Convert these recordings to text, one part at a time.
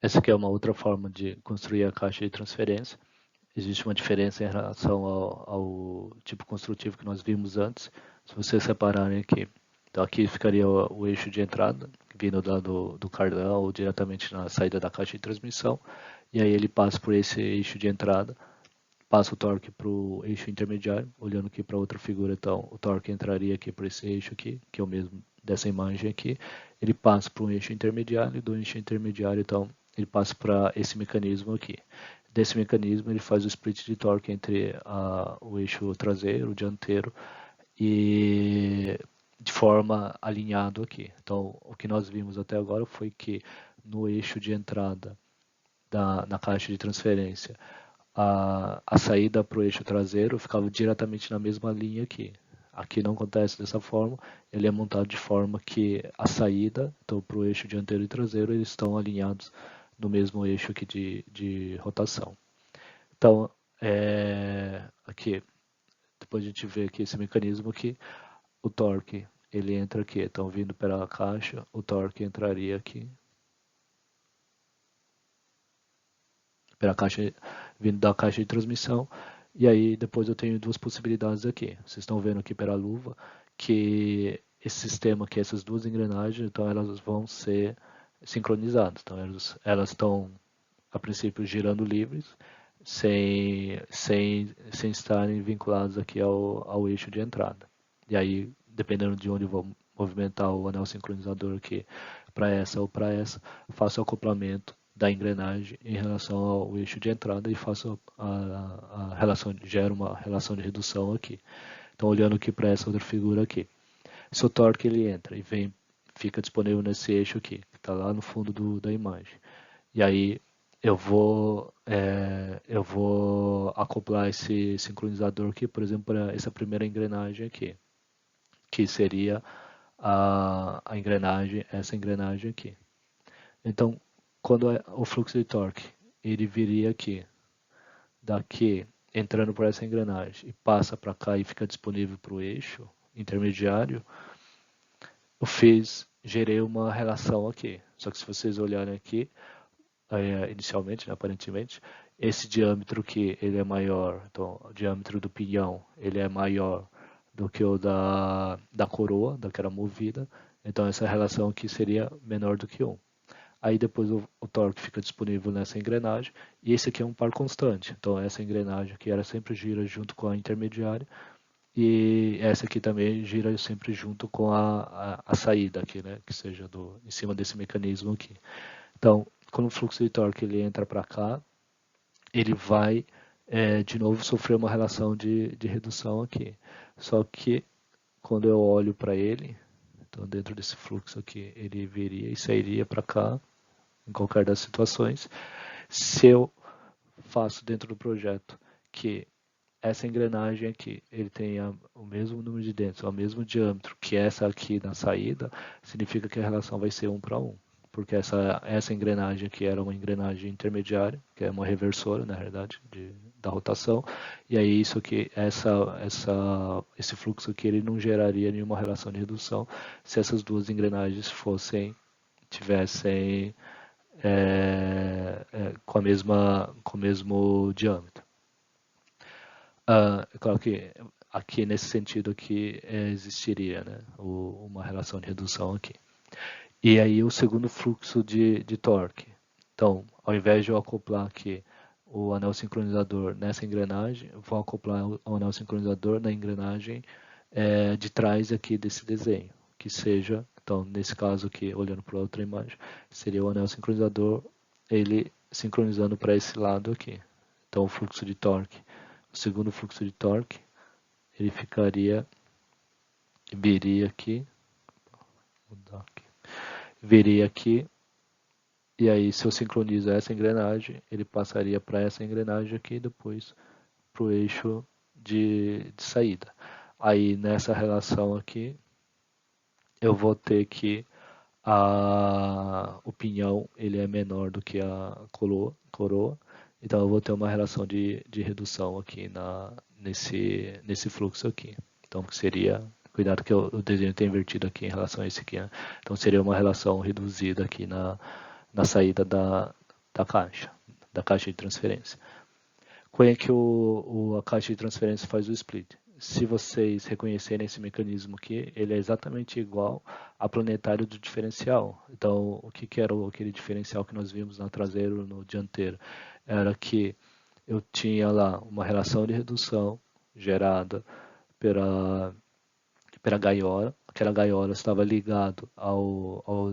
Essa aqui é uma outra forma de construir a caixa de transferência. Existe uma diferença em relação ao tipo construtivo que nós vimos antes. Se vocês separarem aqui, então aqui ficaria o eixo de entrada, vindo do cardão ou diretamente na saída da caixa de transmissão, e aí ele passa por esse eixo de entrada, passa o torque para o eixo intermediário, olhando aqui para outra figura, então o torque entraria aqui por esse eixo aqui, que é o mesmo dessa imagem aqui, ele passa para um eixo intermediário, e do eixo intermediário, então, ele passa para esse mecanismo aqui. Desse mecanismo, ele faz o split de torque entre o eixo traseiro, o dianteiro, e de forma alinhado aqui. Então, o que nós vimos até agora foi que no eixo de entrada na caixa de transferência, a saída para o eixo traseiro ficava diretamente na mesma linha aqui. Aqui não acontece dessa forma, ele é montado de forma que a saída, então para o eixo dianteiro e traseiro, eles estão alinhados no mesmo eixo aqui de rotação. Então, aqui, depois a gente vê aqui esse mecanismo aqui, o torque, ele entra aqui, então vindo pela caixa, o torque entraria aqui, pela caixa, vindo da caixa de transmissão, e aí depois eu tenho duas possibilidades aqui. Vocês estão vendo aqui pela luva que esse sistema aqui, essas duas engrenagens, então elas vão ser sincronizadas. Então elas estão a princípio girando livres, sem estarem vinculadas aqui ao eixo de entrada. E aí, dependendo de onde eu vou movimentar o anel sincronizador aqui para essa ou para essa, faço o acoplamento da engrenagem em relação ao eixo de entrada e faço a relação, gero uma relação de redução aqui. Então, olhando aqui para essa outra figura aqui, se o torque ele entra e vem, fica disponível nesse eixo aqui, que está lá no fundo da imagem. E aí eu vou acoplar esse sincronizador aqui, por exemplo, para essa primeira engrenagem aqui, que seria a engrenagem, essa engrenagem aqui. Então, quando o fluxo de torque ele viria aqui, daqui, entrando por essa engrenagem e passa para cá e fica disponível para o eixo intermediário, gerei uma relação aqui. Só que se vocês olharem aqui, inicialmente, né, aparentemente, esse diâmetro que ele é maior, então o diâmetro do pinhão ele é maior do que o da coroa, daquela movida, então essa relação aqui seria menor do que 1. Aí depois o torque fica disponível nessa engrenagem, e esse aqui é um par constante, então essa engrenagem aqui ela sempre gira junto com a intermediária, e essa aqui também gira sempre junto com a saída aqui, né, que seja em cima desse mecanismo aqui. Então, quando o fluxo de torque ele entra para cá, ele vai de novo sofrer uma relação de redução aqui. Só que quando eu olho para ele, então dentro desse fluxo aqui, ele viria e sairia para cá, em qualquer das situações. Se eu faço dentro do projeto que essa engrenagem aqui, ele tenha o mesmo número de dentes, o mesmo diâmetro que essa aqui na saída, significa que a relação vai ser 1 para 1. Porque essa engrenagem aqui era uma engrenagem intermediária, que é uma reversora, na realidade, da rotação. E aí isso aqui, esse fluxo aqui, ele não geraria nenhuma relação de redução se essas duas engrenagens tivessem com o mesmo diâmetro. É claro que aqui nesse sentido aqui existiria, né, uma relação de redução aqui. E aí o segundo fluxo de torque. Então, ao invés de eu acoplar aqui o anel sincronizador nessa engrenagem, eu vou acoplar o anel sincronizador na engrenagem de trás aqui desse desenho, que seja, então nesse caso aqui, olhando para a outra imagem, seria o anel sincronizador, ele sincronizando para esse lado aqui. Então o fluxo de torque, o segundo fluxo de torque, ele viria aqui, e aí se eu sincronizo essa engrenagem, ele passaria para essa engrenagem aqui e depois para o eixo de saída. Aí nessa relação aqui, eu vou ter que o pinhão ele é menor do que a coroa, então eu vou ter uma relação de redução aqui nesse fluxo aqui. Então que seria, cuidado que o desenho está invertido aqui em relação a esse aqui, né? Então seria uma relação reduzida aqui na saída da caixa de transferência. Como é que a caixa de transferência faz o split? Se vocês reconhecerem esse mecanismo aqui, ele é exatamente igual ao planetário do diferencial. Então, o que era aquele diferencial que nós vimos na traseira ou no dianteiro? Era que eu tinha lá uma relação de redução gerada pela gaiola. Aquela gaiola estava ligada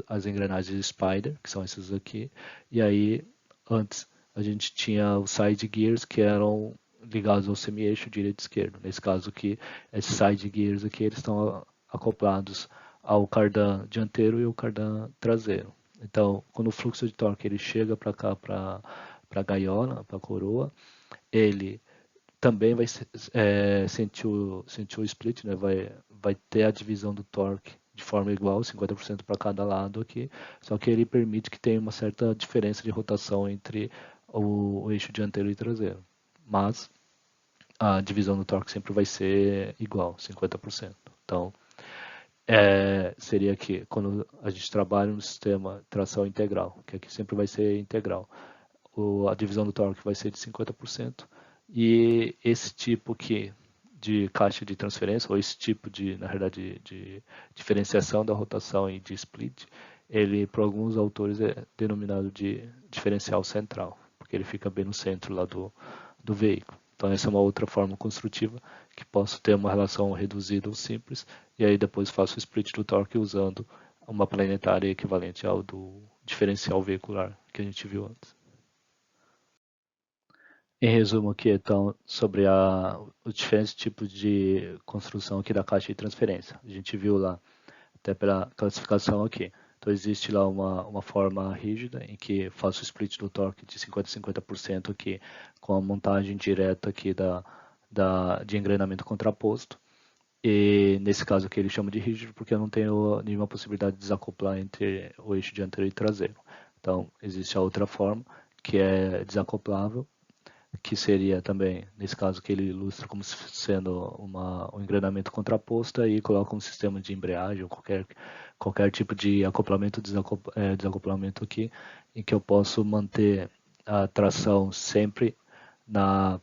às engrenagens Spider, que são essas aqui. E aí, antes, a gente tinha os side gears que eram ligados ao semi-eixo direito e esquerdo. Nesse caso aqui, esses side gears aqui, eles estão acoplados ao cardan dianteiro e ao cardan traseiro. Então, quando o fluxo de torque ele chega para cá, para a gaiola, para a coroa, ele também vai sentir o split, né? Vai ter a divisão do torque de forma igual, 50% para cada lado aqui, só que ele permite que tenha uma certa diferença de rotação entre o eixo dianteiro e traseiro. Mas a divisão do torque sempre vai ser igual, 50%. Então, seria que quando a gente trabalha no sistema tração integral, que aqui sempre vai ser integral, a divisão do torque vai ser de 50%, e esse tipo aqui de caixa de transferência, ou esse tipo de, na verdade, de diferenciação da rotação e de split, ele, para alguns autores, é denominado de diferencial central, porque ele fica bem no centro lá do veículo. Então, essa é uma outra forma construtiva que posso ter uma relação reduzida ou simples, e aí depois faço o split do torque usando uma planetária equivalente ao do diferencial veicular que a gente viu antes. Em resumo aqui, então, sobre os diferentes tipos de construção aqui da caixa de transferência. A gente viu lá, até pela classificação aqui. Então, existe lá uma forma rígida, em que faço o split do torque de 50% a 50% aqui, com a montagem direta aqui de engrenamento contraposto. E nesse caso aqui ele chama de rígido, porque eu não tenho nenhuma possibilidade de desacoplar entre o eixo dianteiro e traseiro. Então, existe a outra forma, que é desacoplável, que seria também, nesse caso que ele ilustra como sendo um engrenamento contraposto, e coloca um sistema de embreagem ou qualquer tipo de acoplamento desacoplamento aqui, em que eu posso manter a tração sempre,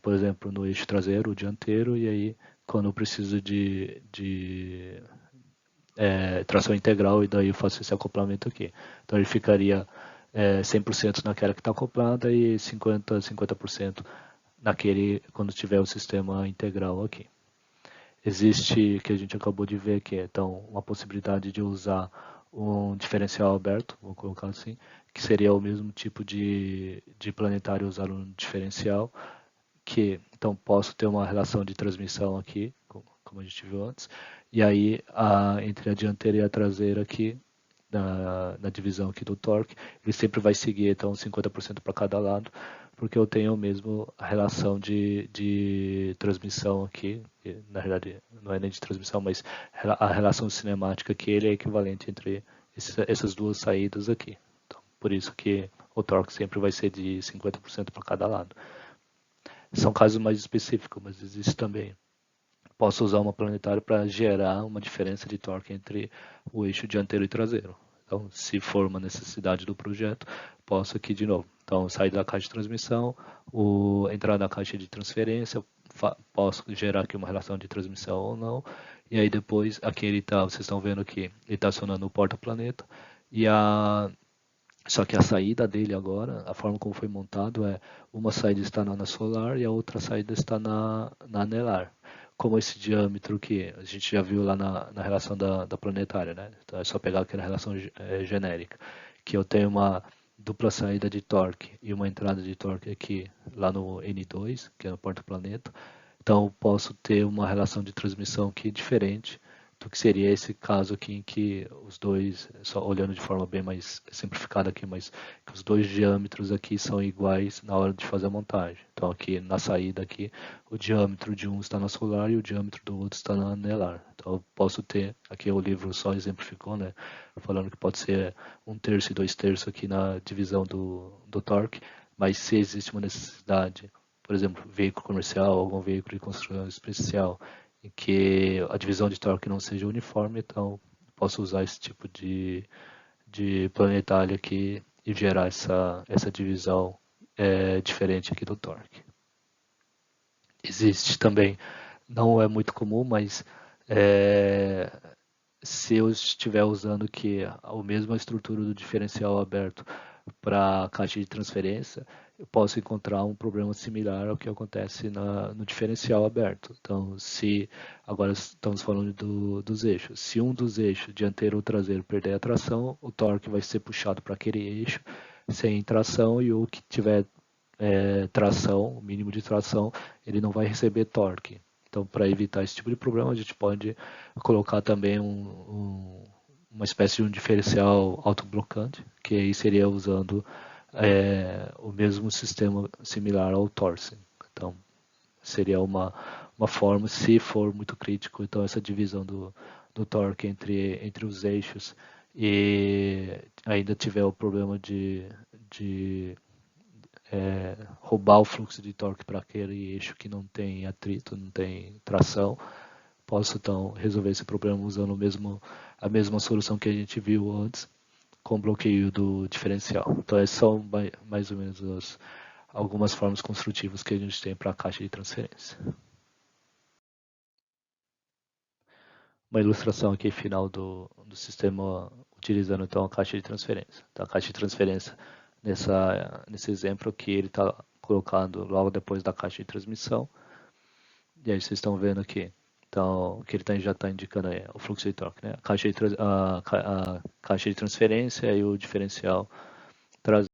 por exemplo, no eixo traseiro ou dianteiro, e aí quando eu preciso de tração integral, e daí eu faço esse acoplamento aqui. Então ele ficaria 100% naquela que está acoplada e 50% naquele quando tiver o sistema integral aqui. Existe, que a gente acabou de ver aqui, então, uma possibilidade de usar um diferencial aberto, vou colocar assim, que seria o mesmo tipo de planetário usar um diferencial, que então posso ter uma relação de transmissão aqui, como a gente viu antes, e aí entre a dianteira e a traseira aqui, na divisão aqui do torque, ele sempre vai seguir então 50% para cada lado, porque eu tenho mesmo a relação de transmissão aqui, na verdade não é nem de transmissão, mas a relação cinemática que ele é equivalente entre essas duas saídas aqui. Então, por isso que o torque sempre vai ser de 50% para cada lado. São casos mais específicos, mas existe também. Posso usar uma planetária para gerar uma diferença de torque entre o eixo dianteiro e traseiro. Então, se for uma necessidade do projeto, posso aqui de novo. Então, sair da caixa de transmissão, entrar na caixa de transferência, posso gerar aqui uma relação de transmissão ou não. E aí depois, aqui ele está, vocês estão vendo aqui, ele está acionando o porta-planeta. Só que a saída dele agora, a forma como foi montado é uma saída está na solar e a outra saída está na anelar. Como esse diâmetro que a gente já viu lá na relação da planetária, né? Então é só pegar aquela relação genérica, que eu tenho uma dupla saída de torque e uma entrada de torque aqui lá no N2, que é no porta-planeta. Então eu posso ter uma relação de transmissão aqui diferente do que seria esse caso aqui em que os dois, só olhando de forma bem mais simplificada aqui, mas que os dois diâmetros aqui são iguais na hora de fazer a montagem. Então aqui na saída aqui, o diâmetro de um está na solar e o diâmetro do outro está na anelar. Então eu posso ter, aqui o livro só exemplificou, né, falando que pode ser 1/3 e 2/3 aqui na divisão do torque, mas se existe uma necessidade, por exemplo, veículo comercial, algum veículo de construção especial, em que a divisão de torque não seja uniforme, então posso usar esse tipo de planetária aqui e gerar essa divisão diferente aqui do torque. Existe também, não é muito comum, mas se eu estiver usando que a mesma estrutura do diferencial aberto para a caixa de transferência, eu posso encontrar um problema similar ao que acontece no diferencial aberto. Então, se agora estamos falando dos eixos, se um dos eixos, dianteiro ou traseiro, perder a tração, o torque vai ser puxado para aquele eixo sem tração, e o que tiver tração, o mínimo de tração, ele não vai receber torque. Então, para evitar esse tipo de problema, a gente pode colocar também uma espécie de um diferencial autoblocante, que aí seria usando o mesmo sistema similar ao torque. Então, seria uma forma, se for muito crítico, então essa divisão do torque entre os eixos e ainda tiver o problema de roubar o fluxo de torque para aquele eixo que não tem atrito, não tem tração, posso então resolver esse problema usando a mesma solução que a gente viu antes, com bloqueio do diferencial. Então essas são mais ou menos algumas formas construtivas que a gente tem para a caixa de transferência. Uma ilustração aqui final do sistema utilizando então a caixa de transferência. Então, a caixa de transferência nesse exemplo aqui ele está colocado logo depois da caixa de transmissão. E aí vocês estão vendo aqui. Então, o que ele já está indicando aí é o fluxo de torque, né? A caixa de transferência e o diferencial traseiro.